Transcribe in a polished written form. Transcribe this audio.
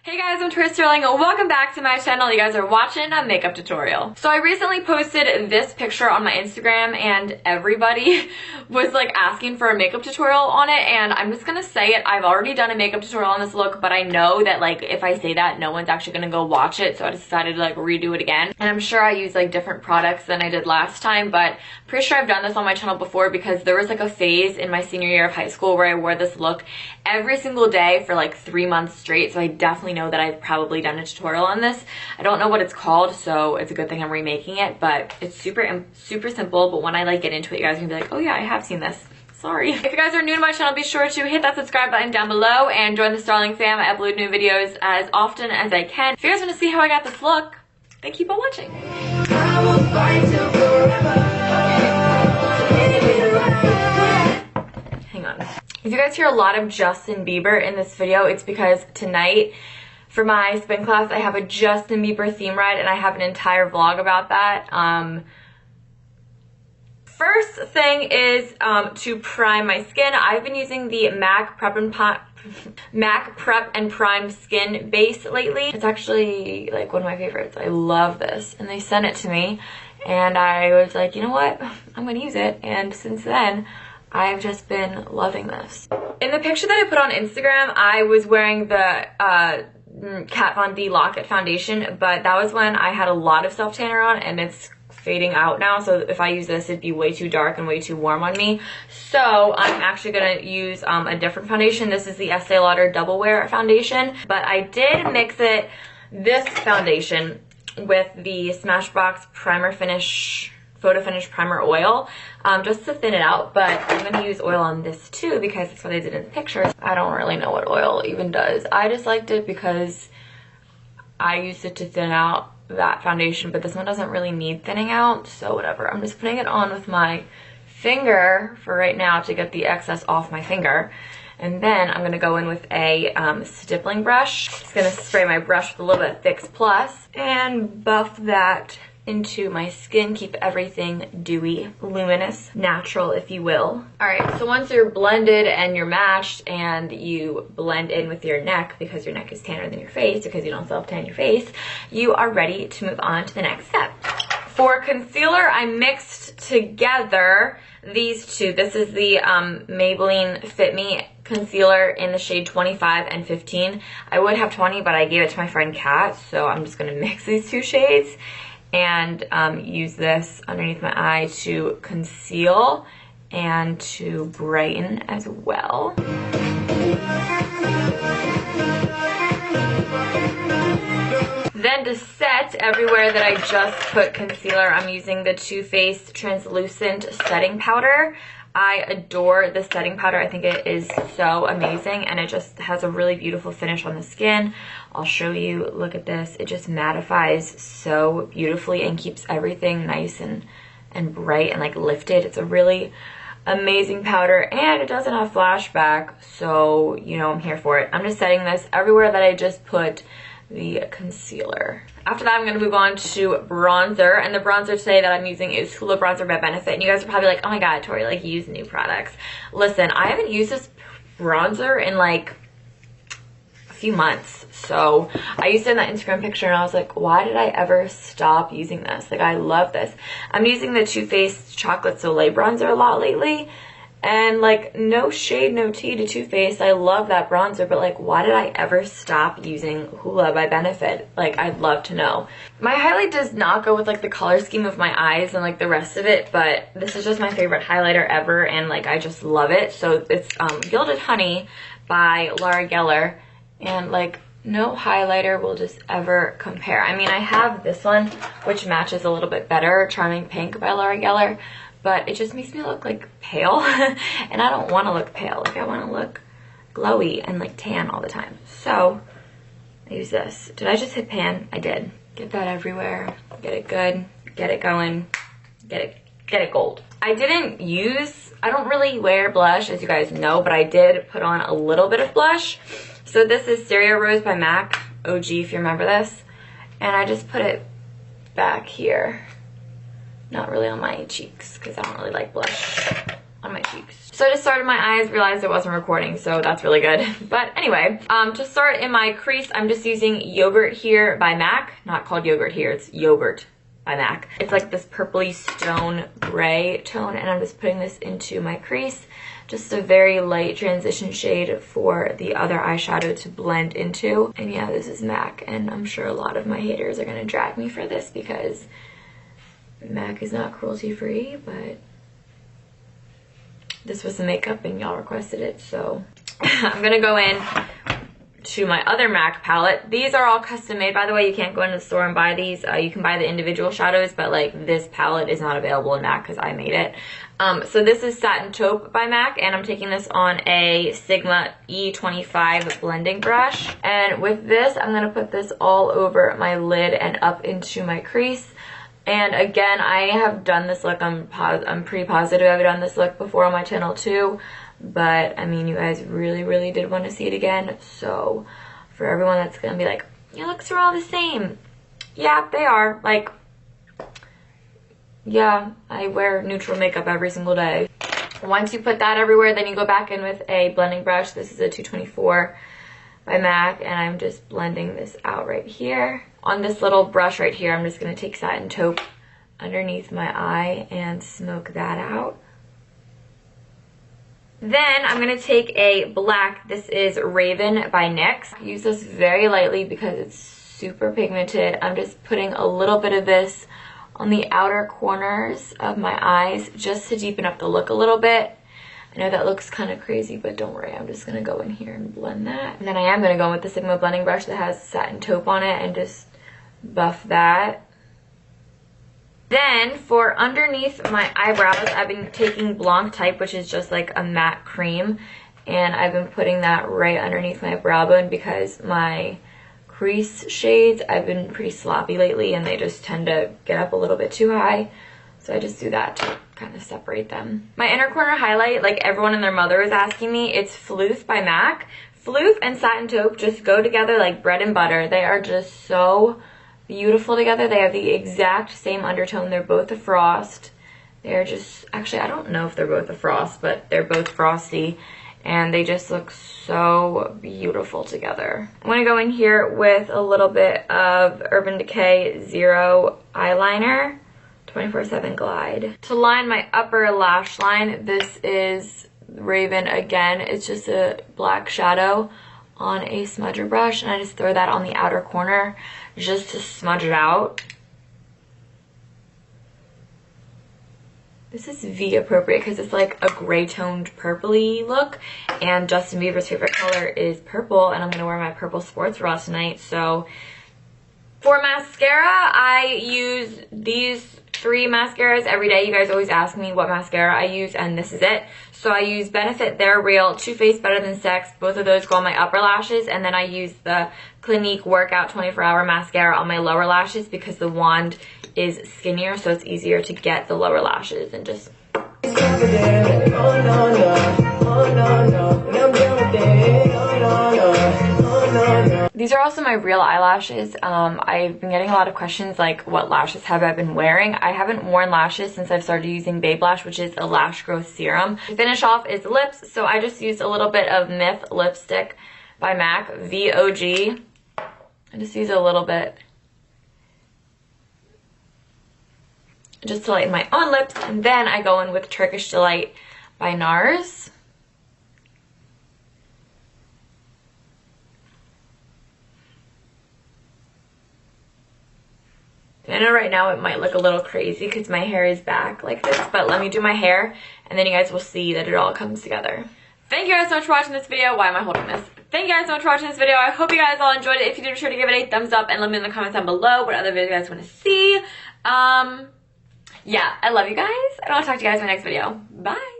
Hey guys, I'm Tori Sterling. Welcome back to my channel. You guys are watching a makeup tutorial. So I recently posted this picture on my Instagram and everybody was like asking for a makeup tutorial on it, and I'm just gonna say it. I've already done a makeup tutorial on this look, but I know that like if I say that, no one's actually gonna go watch it, so I decided to like redo it again. And I'm sure I use like different products than I did last time, but pretty sure I've done this on my channel before because there was like a phase in my senior year of high school where I wore this look every single day for like 3 months straight, so I definitely know that I've probably done a tutorial on this. I don't know what it's called, so it's a good thing I'm remaking it, but it's super simple. But when I like get into it, you guys are gonna be like, oh yeah, I have seen this. Sorry. If you guys are new to my channel, be sure to hit that subscribe button down below and join the Starling fam. I upload new videos as often as I can. If you guys want to see how I got this look, then keep on watching. I will fight till forever. Hang on. If you guys hear a lot of Justin Bieber in this video, it's because tonight for my spin class I have a Justin Bieber theme ride and I have an entire vlog about that. First thing is to prime my skin. I've been using the MAC Prep and Prime Skin Base lately. It's actually like one of my favorites. I love this, and they sent it to me and I was like, you know what, I'm gonna use it, and since then I've just been loving this. In the picture that I put on Instagram, I was wearing the Kat Von D Lock-It foundation, but that was when I had a lot of self tanner on and it's fading out now, so if I use this it'd be way too dark and way too warm on me. So I'm actually gonna use a different foundation. This is the Estee Lauder Double Wear foundation, but I did mix this foundation with the Smashbox Primer Finish Photo Finish Primer Oil just to thin it out, but I'm going to use oil on this too because that's what I did in the pictures. I don't really know what oil even does. I just liked it because I used it to thin out that foundation, but this one doesn't really need thinning out, so whatever. I'm just putting it on with my finger for right now to get the excess off my finger. And then I'm going to go in with a stippling brush. Just going to spray my brush with a little bit of Fix Plus and buff that into my skin, keep everything dewy, luminous, natural, if you will. Alright, so once you're blended and you're matched and you blend in with your neck, because your neck is tanner than your face, because you don't self-tan your face, you are ready to move on to the next step. For concealer, I mixed together these two. This is the Maybelline Fit Me concealer in the shade 25 and 15. I would have 20, but I gave it to my friend Kat, so I'm just going to mix these two shades and use this underneath my eye to conceal and to brighten as well. Then to set everywhere that I just put concealer, I'm using the Too Faced Translucent Setting Powder. I adore this setting powder. I think it is so amazing and it just has a really beautiful finish on the skin. I'll show you. Look at this. It just mattifies so beautifully and keeps everything nice and bright and like lifted. It's a really amazing powder and it doesn't have flashback, so you know I'm here for it. I'm just setting this everywhere that I just put the concealer. After that, I'm going to move on to bronzer, and the bronzer today that I'm using is Hoola Bronzer by Benefit, and you guys are probably like, oh my god, Tori, like, you use new products. Listen, I haven't used this bronzer in like a few months, so I used it in that Instagram picture and I was like, why did I ever stop using this? Like, I love this. I'm using the Too Faced Chocolate Soleil bronzer a lot lately, and like, no shade, no tea to Too Faced. I love that bronzer, but like, why did I ever stop using Hoola by Benefit? Like, I'd love to know. My highlight does not go with like the color scheme of my eyes and like the rest of it, but this is just my favorite highlighter ever and like, I just love it. So it's Gilded Honey by Laura Geller, and like, no highlighter will just ever compare. I mean, I have this one, which matches a little bit better, Charming Pink by Laura Geller, but it just makes me look like pale and I don't want to look pale. Like, I want to look glowy and like tan all the time. So I use this. Did I just hit pan? I did. Get that everywhere. Get it good. Get it going. Get it gold. I don't really wear blush, as you guys know, but I did put on a little bit of blush. So this is Stereo Rose by MAC, OG if you remember this. And I just put it back here. Not really on my cheeks, because I don't really like blush on my cheeks. So I just started my eyes, realized it wasn't recording, so that's really good. But anyway, to start in my crease, I'm just using Yogurt Here by MAC. Not called Yogurt Here, it's Yogurt by MAC. It's like this purpley stone gray tone, and I'm just putting this into my crease. Just a very light transition shade for the other eyeshadow to blend into. And yeah, this is MAC, and I'm sure a lot of my haters are gonna drag me for this because MAC is not cruelty free, but this was the makeup and y'all requested it, so I'm gonna go in to my other MAC palette. These are all custom made, by the way. You can't go into the store and buy these. You can buy the individual shadows, but like this palette is not available in MAC because I made it. So this is Satin Taupe by MAC, and I'm taking this on a Sigma E25 blending brush. And with this, I'm gonna put this all over my lid and up into my crease. And again, I have done this look. I'm pretty positive I've done this look before on my channel too. But I mean, you guys really did want to see it again. So for everyone that's gonna be like, your looks are all the same. Yeah, they are. Like, yeah, I wear neutral makeup every single day. Once you put that everywhere, then you go back in with a blending brush. This is a 224 by MAC, and I'm just blending this out right here. On this little brush right here, I'm just gonna take Satin Taupe underneath my eye and smoke that out. Then I'm going to take a black, this is Raven by NYX. Use this very lightly because it's super pigmented. I'm just putting a little bit of this on the outer corners of my eyes just to deepen up the look a little bit. I know that looks kind of crazy, but don't worry, I'm just going to go in here and blend that. And then I am going to go with the Sigma blending brush that has Satin Taupe on it and just buff that. Then for underneath my eyebrows, I've been taking Blanc Type, which is just like a matte cream, and I've been putting that right underneath my brow bone because my crease shades, I've been pretty sloppy lately and they just tend to get up a little bit too high. So I just do that to kind of separate them. My inner corner highlight, like everyone and their mother is asking me, it's Floof by MAC. Floof and Satin Taupe just go together like bread and butter. They are just so beautiful together. They have the exact same undertone. They're both a frost. They're just, actually I don't know if they're both a frost, but they're both frosty and they just look so beautiful together. I'm gonna go in here with a little bit of Urban Decay Zero eyeliner, 24/7 Glide. To line my upper lash line, this is Raven again. It's just a black shadow on a smudger brush, and I just throw that on the outer corner just to smudge it out. This is V appropriate because it's like a gray toned purpley look, and Justin Bieber's favorite color is purple, and I'm gonna wear my purple sports bra tonight. So for mascara, I use these 3 mascaras every day. You guys always ask me what mascara I use, and this is it. So I use Benefit They're Real, Too Faced Better Than Sex. Both of those go on my upper lashes, and then I use the Clinique Workout 24-Hour Mascara on my lower lashes because the wand is skinnier, so it's easier to get the lower lashes and just... These are also my real eyelashes. I've been getting a lot of questions like, what lashes have I been wearing? I haven't worn lashes since I've started using Babe Lash, which is a lash growth serum. To finish off is lips, so I just used a little bit of Myth lipstick by MAC, VOG. I just use a little bit just to lighten my own lips, and then I go in with Turkish Delight by NARS. I know right now it might look a little crazy because my hair is back like this, but let me do my hair and then you guys will see that it all comes together. Thank you guys so much for watching this video. Why am I holding this? Thank you guys so much for watching this video. I hope you guys all enjoyed it. If you did, be sure to give it a thumbs up and let me know in the comments down below what other videos you guys want to see. Yeah, I love you guys. And I'll talk to you guys in my next video. Bye.